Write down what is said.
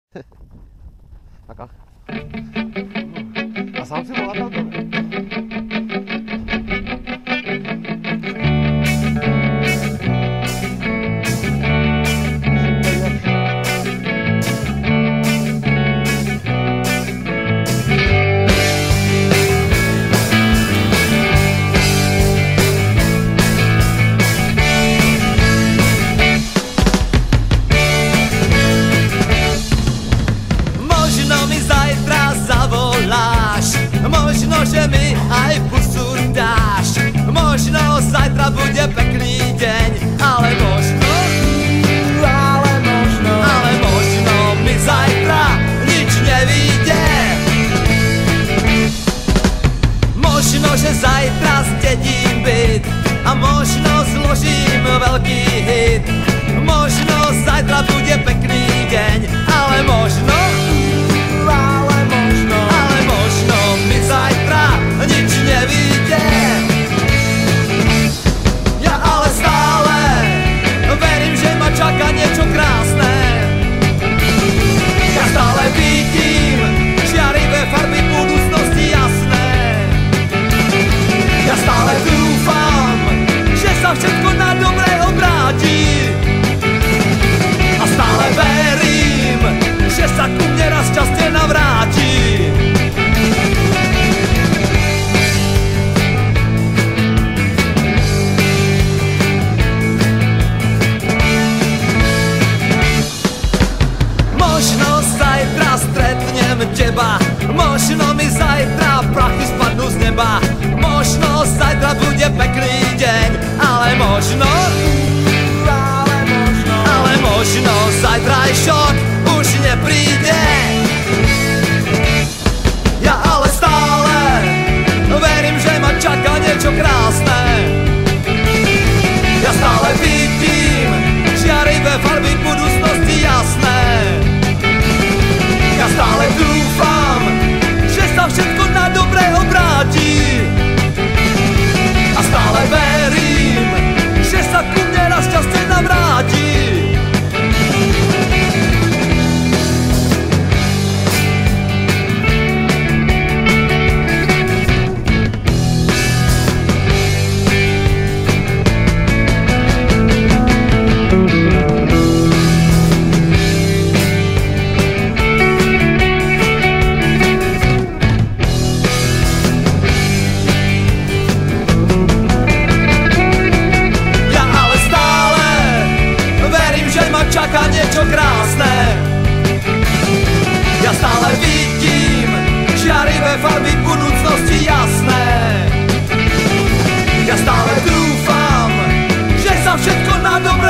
Taká. A sám si bola tam dole. Možno, že mi aj pusu dáš, možno zajtra bude pekný deň, ale možno mi zajtra nič nevíde. Možno, že zajtra zdedím byt a možno zložím veľký hit. Možno zajtra bude pekný deň, ale možno mi zajtra nič nevíde. Ja ale stále verím, že ma čaká niečo krásne. Ja stále vidím žiarivé farby budúcnosti jasné. Ja stále dúfam, že sa všetko na dobré obráti. A stále verím, že sa ku mne raz šťastie navráti. Možno zajtra stretnem teba, možno mi zajtra prachy spadnú z neba. Možno zajtra bude pekný deň, ale možno zajtra aj šok už nepríde. Ja ale stále verím, že ma čaká niečo krásne. Ja stále vidím žiarivé farby budúcnosti jasné. Ja stále dúfam, že sa všetko na dobré obráti. A stále verím, že sa ku mne raz šťastie navráti. Čaká niečo krásne. Ja stále vidím žiarivé farby budúcnosti jasné. Ja stále dúfam, že sa všetko na dobré